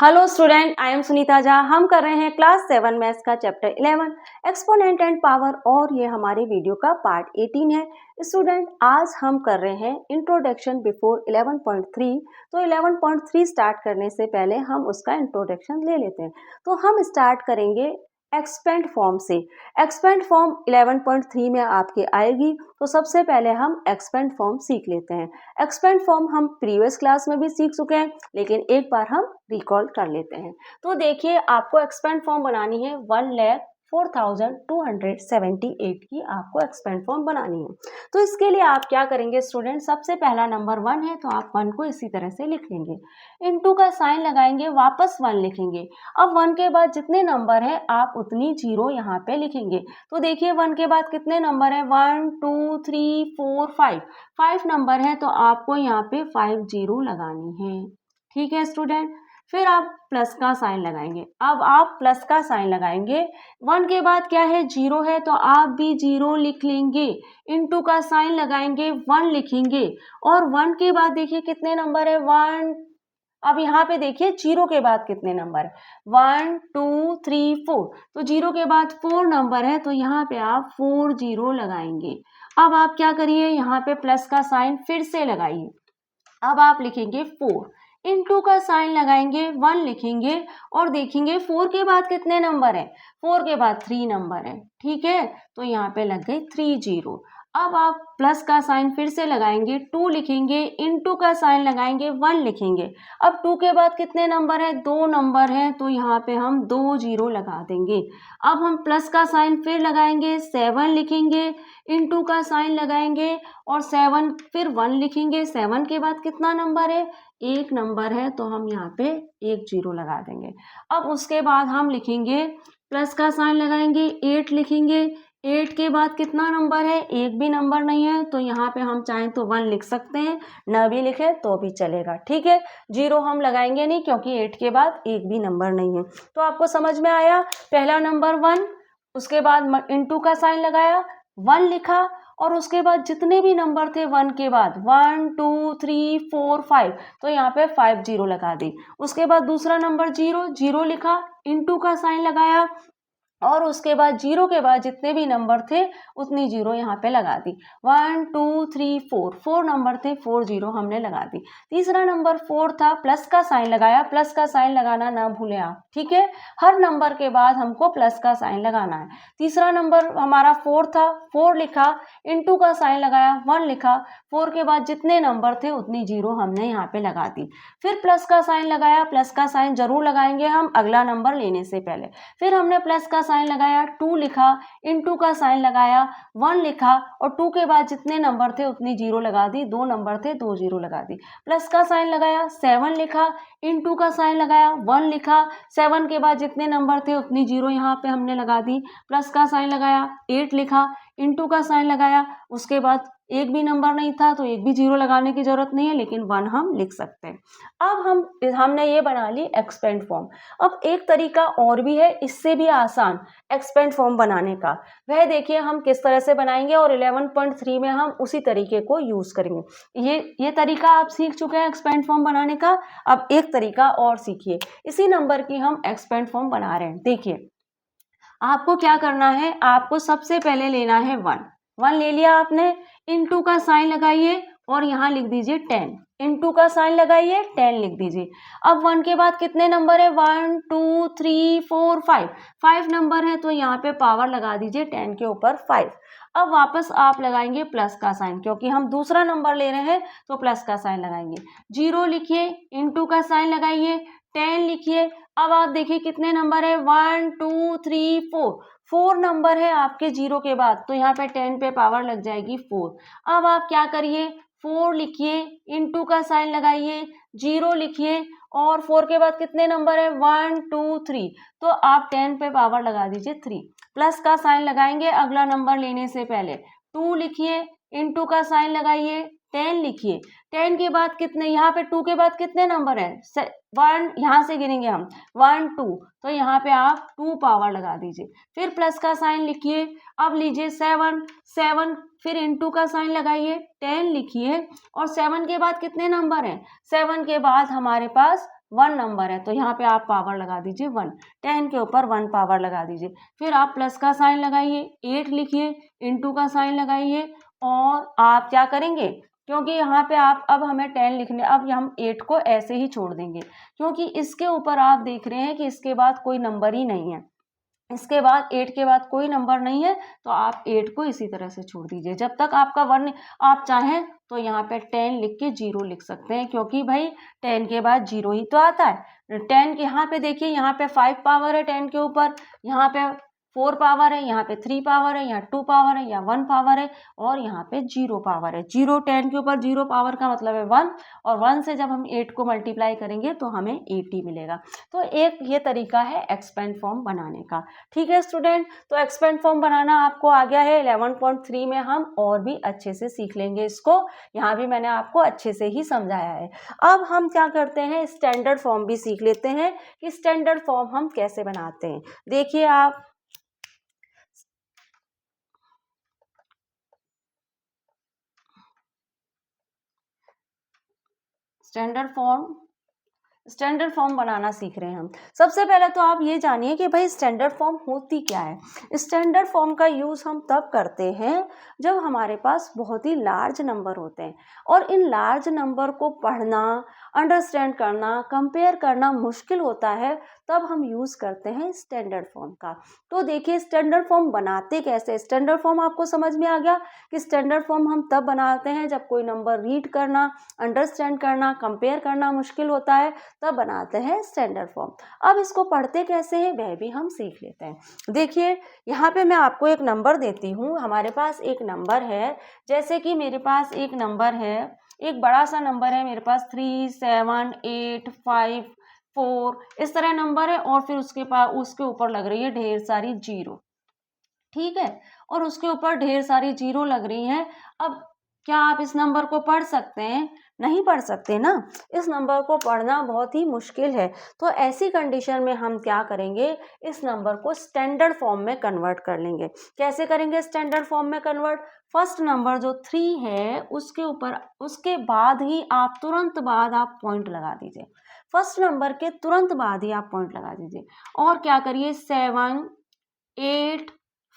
Hello student, I am Sunita Jha. हम कर रहे हैं क्लास 7 मैथ्स का चैप्टर 11 एक्सपोनेंट एंड पावर और ये हमारे वीडियो का पार्ट 18 है। स्टूडेंट, आज हम कर रहे हैं इंट्रोडक्शन बिफोर 11.3। तो 11.3 स्टार्ट करने से पहले हम उसका इंट्रोडक्शन ले लेते हैं। तो हम स्टार्ट करेंगे एक्सपेंड फॉर्म से। एक्सपेंड फॉर्म 11.3 में आपके आएगी। तो सबसे पहले हम एक्सपेंड फॉर्म सीख लेते हैं। एक्सपेंड फॉर्म हम प्रीवियस क्लास में भी सीख चुके हैं, लेकिन एक बार हम रिकॉल कर लेते हैं। तो देखिए, आपको एक्सपेंड फॉर्म बनानी है 1,04,278 की आपको एक्सपेंड फॉर्म बनानी है। तो इसके लिए आप क्या करेंगे स्टूडेंट, सबसे पहला नंबर 1 है तो आप 1 को इसी तरह से लिख लेंगे, इनटू का साइन लगाएंगे, वापस 1 लिखेंगे। अब 1 के बाद जितने नंबर है आप उतनी जीरो यहाँ पे लिखेंगे। तो देखिए 1 के बाद कितने नंबर है, 1 2 3 4 5 नंबर है, तो आपको यहाँ पे 5 जीरो लगानी है। ठीक है स्टूडेंट, फिर आप प्लस का साइन लगाएंगे। अब आप प्लस का साइन लगाएंगे, 1 के बाद क्या है, जीरो है, तो आप भी जीरो लिख लेंगे। इनटू का साइन लगाएंगे, 1 लिखेंगे, और 1 के बाद देखिए कितने नंबर है, 1। अब यहाँ पे देखिए जीरो के बाद कितने नंबर है, 1 2 3 4, तो जीरो के बाद 4 नंबर है, तो यहाँ पे आप 4 जीरो लगाएंगे। अब आप क्या करिए, यहाँ पे प्लस का साइन फिर से लगाइए। अब आप लिखेंगे 4, इनटू का साइन लगाएंगे, 1 लिखेंगे, और देखेंगे 4 के बाद कितने नंबर है, 4 के बाद 3 नंबर है। ठीक है, तो यहाँ पे लग गई 3 जीरो। अब आप प्लस का साइन फिर से लगाएंगे, 2 लिखेंगे, इनटू का साइन लगाएंगे, 1 लिखेंगे। अब 2 के बाद कितने नंबर है, 2 नंबर है, तो यहाँ पे हम 2 जीरो लगा देंगे। अब हम प्लस का साइन फिर लगाएंगे, 7 लिखेंगे, इनटू का साइन लगाएंगे, और 7 फिर 1 लिखेंगे। 7 के बाद कितना नंबर है, 1 नंबर है, तो हम यहाँ पे 1 जीरो लगा देंगे। अब उसके बाद हम लिखेंगे, प्लस का साइन लगाएंगे, 8 लिखेंगे, 8 के बाद कितना नंबर है, एक भी नंबर नहीं है, तो यहाँ पे हम चाहें तो 1 लिख सकते हैं, न भी लिखे तो भी चलेगा। ठीक है, जीरो हम लगाएंगे नहीं क्योंकि 8 के बाद एक भी नंबर नहीं है। तो आपको समझ में आया, पहला नंबर 1, उसके बाद इनटू का साइन लगाया, 1 लिखा, और उसके बाद जितने भी नंबर थे 1 के बाद 1 2 3 4 5, तो यहाँ पे 5 जीरो लगा दी। उसके बाद दूसरा नंबर जीरो, जीरो लिखा, इनटू का साइन लगाया, और उसके बाद जीरो के बाद जितने भी नंबर थे उतनी जीरो यहाँ पे लगा दी। 1 2 3 4, 4 नंबर थे, 4 जीरो हमने लगा दी। तीसरा नंबर 4 था, प्लस का साइन लगाया, प्लस का साइन लगाना ना भूलें आप। ठीक है, हर नंबर के बाद हमको प्लस का साइन लगाना है। तीसरा नंबर हमारा 4 था, 4 लिखा, इनटू का साइन लगाया, 1 लिखा, 4 के बाद जितने नंबर थे उतनी जीरो हमने यहाँ पे लगा दी। फिर प्लस का साइन लगाया, प्लस का साइन जरूर लगाएंगे हम अगला नंबर लेने से पहले। फिर हमने प्लस का साइन लगाया, 2 लिखा, इनटू का साइन लगाया, 1 लिखा, और 2 के बाद जितने नंबर थे उतनी जीरो लगा दी, 2 नंबर थे 2 जीरो लगा दी। प्लस का साइन लगाया, 7 लिखा, इनटू का साइन लगाया, 1 लिखा, 7 के बाद जितने नंबर थे उतनी जीरो यहाँ पे हमने लगा दी। प्लस का साइन लगाया, 8 लिखा, इनटू का साइन लगाया, उसके बाद एक भी नंबर नहीं था तो एक भी जीरो लगाने की जरूरत नहीं है, लेकिन 1 हम लिख सकते हैं। अब हमने ये बना ली एक्सपेंड फॉर्म। अब एक तरीका और भी है इससे भी आसान एक्सपेंड फॉर्म बनाने का, वह देखिए हम किस तरह से बनाएंगे, और 11.3 में हम उसी तरीके को यूज करेंगे। ये तरीका आप सीख चुके हैं एक्सपेंड फॉर्म बनाने का। अब एक तरीका और सीखिए, इसी नंबर की हम एक्सपेंड फॉर्म बना रहे हैं। देखिए, आपको क्या करना है, आपको सबसे पहले लेना है 1 ले लिया आपने, इनटू का साइन लगाइए, और यहाँ लिख दीजिए 10, इनटू का साइन लगाइए, 10 लिख दीजिए। अब 1 के बाद कितने नंबर है, 1 2 3 4 5 नंबर है, तो यहाँ पे पावर लगा दीजिए 10 के ऊपर 5। अब वापस आप लगाएंगे प्लस का साइन, क्योंकि हम दूसरा नंबर ले रहे हैं तो प्लस का साइन लगाएंगे। जीरो लिखिए, इनटू का साइन लगाइए, 10 लिखिए। अब आप देखिए कितने नंबर है, 1 2 3 4 नंबर है आपके जीरो के बाद, तो यहाँ पे 10 पे पावर लग जाएगी 4। अब आप क्या करिए, 4 लिखिए, इनटू का साइन लगाइए, जीरो लिखिए, और 4 के बाद कितने नंबर है, 1 2 3, तो आप 10 पे पावर लगा दीजिए 3। प्लस का साइन लगाएंगे अगला नंबर लेने से पहले, 2 लिखिए, इनटू का साइन लगाइए, 10 लिखिए। 10 के बाद कितने, यहाँ पे 2 के बाद कितने नंबर है, 1, यहाँ से गिनेंगे हम, 1 2, तो यहाँ पे आप 2 पावर लगा दीजिए। फिर प्लस का साइन लिखिए, अब लीजिए 7, फिर इनटू का साइन लगाइए, 10 लिखिए, और 7 के बाद कितने नंबर हैं, 7 के बाद हमारे पास 1 नंबर है तो यहाँ पे आप पावर लगा दीजिए 1, 10 के ऊपर 1 पावर लगा दीजिए, फिर आप प्लस का साइन लगाइए, 8 लिखिए, इंटू का साइन लगाइए और आप क्या करेंगे, क्योंकि यहाँ पे आप अब हमें 10 लिखने, अब हम 8 को ऐसे ही छोड़ देंगे क्योंकि इसके ऊपर आप देख रहे हैं कि इसके बाद कोई नंबर ही नहीं है, इसके बाद 8 के बाद कोई नंबर नहीं है तो आप 8 को इसी तरह से छोड़ दीजिए जब तक आपका 1, आप चाहें तो यहाँ पे 10 लिख के 0 लिख सकते हैं क्योंकि भाई 10 के बाद 0 ही तो आता है। 10 के यहाँ पे देखिए, यहाँ पे 5 पावर है 10 के ऊपर, यहाँ पे 4 पावर है, यहाँ पे 3 पावर है, यहाँ 2 पावर है, यहाँ 1 पावर है और यहाँ पे 0 पावर है। 0, 10 के ऊपर 0 पावर का मतलब है 1 और 1 से जब हम 8 को मल्टीप्लाई करेंगे तो हमें 80 मिलेगा। तो एक ये तरीका है एक्सपेंड फॉर्म बनाने का। ठीक है स्टूडेंट, तो एक्सपेंड फॉर्म बनाना आपको आ गया है। 11.3 में हम और भी अच्छे से सीख लेंगे इसको, यहाँ भी मैंने आपको अच्छे से ही समझाया है। अब हम क्या करते हैं, स्टैंडर्ड फॉर्म भी सीख लेते हैं कि स्टैंडर्ड फॉर्म हम कैसे बनाते हैं। देखिए आप, स्टैंडर्ड फॉर्म बनाना सीख रहे हैं हम। सबसे पहले तो आप ये जानिए कि भाई स्टैंडर्ड फॉर्म होती क्या है। स्टैंडर्ड फॉर्म का यूज़ हम तब करते हैं जब हमारे पास बहुत ही लार्ज नंबर होते हैं और इन लार्ज नंबर को पढ़ना, अंडरस्टैंड करना, कंपेयर करना मुश्किल होता है, तब हम यूज़ करते हैं स्टैंडर्ड फॉर्म का। तो देखिए स्टैंडर्ड फॉर्म बनाते कैसे। स्टैंडर्ड फॉर्म आपको समझ में आ गया कि स्टैंडर्ड फॉर्म हम तब बनाते हैं जब कोई नंबर रीड करना, अंडरस्टैंड करना, कंपेयर करना मुश्किल होता है, तब बनाते हैं स्टैंडर्ड फॉर्म। अब इसको पढ़ते कैसे हैं वह भी हम सीख लेते हैं। देखिए यहाँ पे मैं आपको एक नंबर देती हूँ, हमारे पास एक नंबर है, जैसे कि मेरे पास एक नंबर है, एक बड़ा सा नंबर है मेरे पास 3, 7, 8, 5, 4 इस तरह नंबर है और फिर उसके ऊपर लग रही है ढेर सारी जीरो। ठीक है, और उसके ऊपर ढेर सारी जीरो लग रही हैं। अब क्या आप इस नंबर को पढ़ सकते हैं? नहीं पढ़ सकते ना, इस नंबर को पढ़ना बहुत ही मुश्किल है। तो ऐसी कंडीशन में हम क्या करेंगे, इस नंबर को स्टैंडर्ड फॉर्म में कन्वर्ट कर लेंगे। कैसे करेंगे स्टैंडर्ड फॉर्म में कन्वर्ट? फर्स्ट नंबर जो 3 है उसके ऊपर, उसके बाद ही आप तुरंत बाद आप पॉइंट लगा दीजिए। फर्स्ट नंबर के तुरंत बाद ही आप पॉइंट लगा दीजिए और क्या करिए, 7, 8,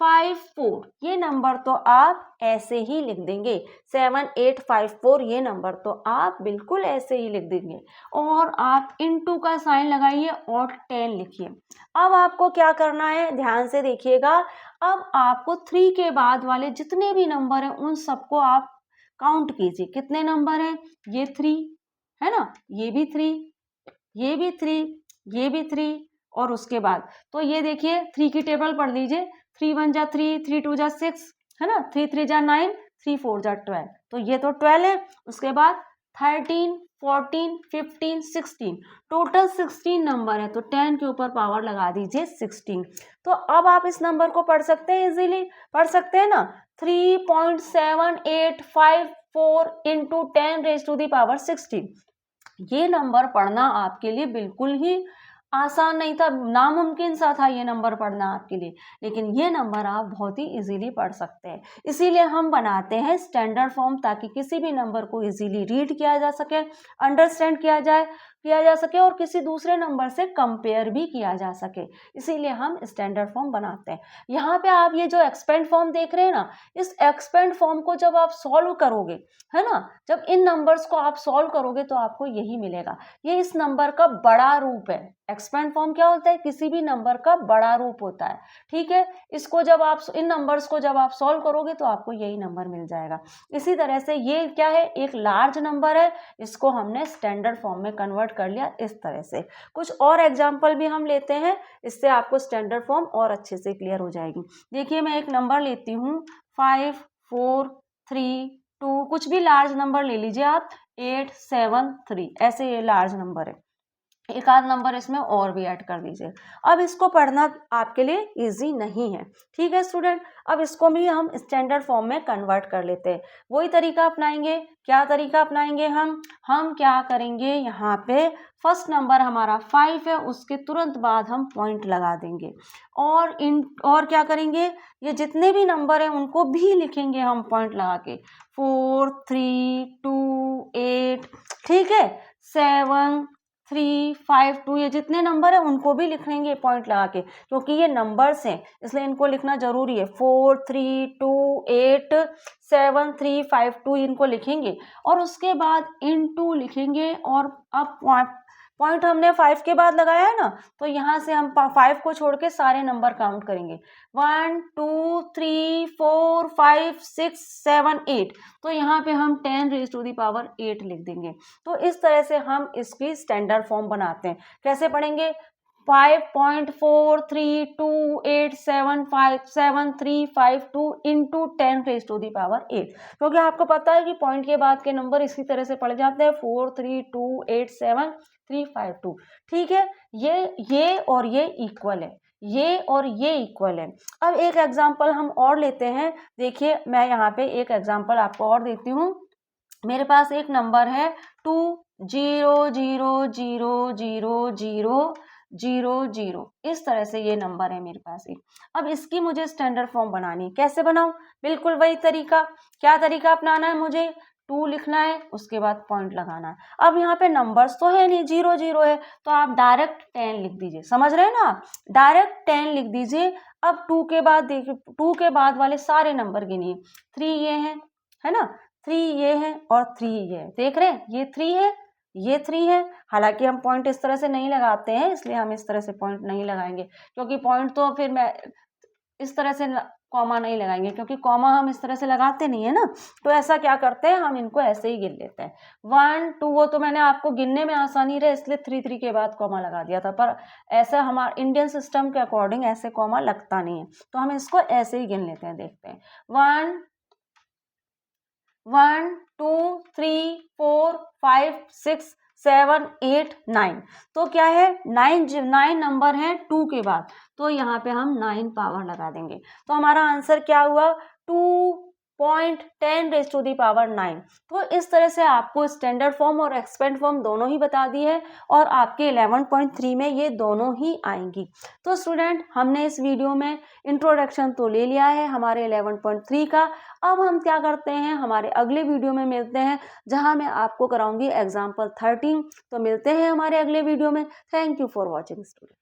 5, 4 ये नंबर तो आप ऐसे ही लिख देंगे। 7, 8, 5, 4 ये नंबर तो आप बिल्कुल ऐसे ही लिख देंगे और आप इनटू का साइन लगाइए और 10 लिखिए। अब आपको क्या करना है, ध्यान से देखिएगा। अब आपको 3 के बाद वाले जितने भी नंबर हैं उन सबको आप काउंट कीजिए। कितने नंबर हैं? ये 3 है ना, ये भी 3, ये भी 3, ये भी 3 और उसके बाद तो ये देखिए 3 की टेबल पढ़ लीजिए। 3 1 जा 3, 3 2 जा 6 है ना, 3 3 जा 9, 3 4 जा 12, तो ये तो 12 है। उसके बाद 13, 14, 15, 16 टोटल 16 नंबर है, तो 10 के ऊपर पावर लगा दीजिए 16। तो अब आप इस नंबर को पढ़ सकते हैं, इजीली पढ़ सकते हैं ना। 3.7854 into 10 raise to the power 16। ये नंबर पढ़ना आपके लिए बिल्कुल ही आसान नहीं था, नामुमकिन सा था ये नंबर पढ़ना आपके लिए, लेकिन ये नंबर आप बहुत ही इजीली पढ़ सकते हैं। इसीलिए हम बनाते हैं स्टैंडर्ड फॉर्म, ताकि किसी भी नंबर को इजीली रीड किया जा सके, अंडरस्टैंड किया जा सके और किसी दूसरे नंबर से कंपेयर भी किया जा सके। इसीलिए हम स्टैंडर्ड फॉर्म बनाते हैं। यहाँ पे आप ये जो एक्सपेंड फॉर्म देख रहे हैं ना, इस एक्सपेंड फॉर्म को जब आप सॉल्व करोगे, है ना, जब इन नंबर्स को आप सॉल्व करोगे तो आपको यही मिलेगा। ये इस नंबर का बड़ा रूप है। एक्सपेंड फॉर्म क्या होता है? किसी भी नंबर का बड़ा रूप होता है। ठीक है, इसको जब आप, इन नंबर्स को जब आप सॉल्व करोगे तो आपको यही नंबर मिल जाएगा। इसी तरह से ये क्या है, एक लार्ज नंबर है, इसको हमने स्टैंडर्ड फॉर्म में कन्वर्ट कर लिया इस तरह से। कुछ और एग्जाम्पल भी हम लेते हैं, इससे आपको स्टैंडर्ड फॉर्म और अच्छे से क्लियर हो जाएगी। देखिए मैं एक नंबर लेती हूँ 5, 4, 3, 2, कुछ भी लार्ज नंबर ले लीजिए आप, 8, 7, 3 ऐसे ये लार्ज नंबर है। एक आध नंबर इसमें और भी ऐड कर दीजिए। अब इसको पढ़ना आपके लिए इजी नहीं है, ठीक है स्टूडेंट। अब इसको भी हम स्टैंडर्ड फॉर्म में कन्वर्ट कर लेते हैं। वही तरीका अपनाएंगे। क्या तरीका अपनाएंगे हम क्या करेंगे, यहाँ पे फर्स्ट नंबर हमारा 5 है, उसके तुरंत बाद हम पॉइंट लगा देंगे और क्या करेंगे, ये जितने भी नंबर हैं उनको भी लिखेंगे हम पॉइंट लगा के। 4, 3, 2, 8, ठीक है, 7, 3, 5, 2 ये जितने नंबर है उनको भी लिख लेंगे पॉइंट लगा के, क्योंकि ये नंबर्स हैं इसलिए इनको लिखना जरूरी है। 4, 3, 2, 8, 7, 3, 5, 2 इनको लिखेंगे और उसके बाद इनटू लिखेंगे। और अब पॉइंट हमने 5 के बाद लगाया है ना, तो यहाँ से हम 5 को छोड़ के सारे नंबर काउंट करेंगे। 1, 2, 3, 4, 5, 6, 7, 8। तो यहाँ पे हम 10⁻8 लिख देंगे। तो इस तरह से हम इसकी स्टैंडर्ड फॉर्म बनाते हैं। कैसे पढ़ेंगे? 5.4328757352 इंटू 10⁻8, क्योंकि आपको पता है कि पॉइंट के बाद के नंबर इसी तरह से पढ़े जाते हैं 43287 352। ठीक है, ये और ये इक्वल है, ये और ये इक्वल है। अब एक एग्जांपल हम और लेते हैं। देखिए मैं यहाँ पे एक एग्जांपल आपको और देती हूँ। मेरे पास एक नंबर है 2000000, इस तरह से ये नंबर है मेरे पास एक। अब इसकी मुझे स्टैंडर्ड फॉर्म बनानी है। कैसे बनाऊं? बिल्कुल वही तरीका। क्या तरीका अपनाना है? मुझे 2 लिखना है, उसके बाद पॉइंट लगाना है। अब यहाँ पे नंबर्स तो है नहीं, 0 0 है, तो आप डायरेक्ट 10 लिख दीजिए। समझ रहे हैं ना? डायरेक्ट 10 लिख दीजिए। अब 2 के बाद देखिए, 2 के बाद वाले सारे नंबर गिनिए। 3 ये है ना, 3 ये है और 3 ये है। देख रहे हैं, ये 3 है, ये 3 है। हालांकि हम पॉइंट इस तरह से नहीं लगाते हैं, इसलिए हम इस तरह से पॉइंट नहीं लगाएंगे, क्योंकि पॉइंट तो फिर मैं इस तरह से कॉमा नहीं लगाएंगे, क्योंकि कॉमा हम इस तरह से लगाते नहीं है ना। तो ऐसा क्या करते हैं, हम इनको ऐसे ही गिन लेते हैं। 1 2, वो तो मैंने आपको गिनने में आसानी रहे इसलिए 3 3 के बाद कॉमा लगा दिया था, पर ऐसा हमारे इंडियन सिस्टम के अकॉर्डिंग ऐसे कॉमा लगता नहीं है, तो हम इसको ऐसे ही गिन लेते हैं। देखते हैं 1 2 3 4 5 6 7 8 9। तो क्या है, 9 नंबर है 2 के बाद, तो यहाँ पे हम 9 पावर लगा देंगे। तो हमारा आंसर क्या हुआ? 2.10⁻9। तो इस तरह से आपको स्टैंडर्ड फॉर्म और एक्सपेंड फॉर्म दोनों ही बता दी है, और आपके 11.3 में ये दोनों ही आएंगी। तो स्टूडेंट, हमने इस वीडियो में इंट्रोडक्शन तो ले लिया है हमारे 11.3 का। अब हम क्या करते हैं, हमारे अगले वीडियो में मिलते हैं, जहां मैं आपको कराऊंगी एग्जाम्पल 13। तो मिलते हैं हमारे अगले वीडियो में। Thank you for watching student.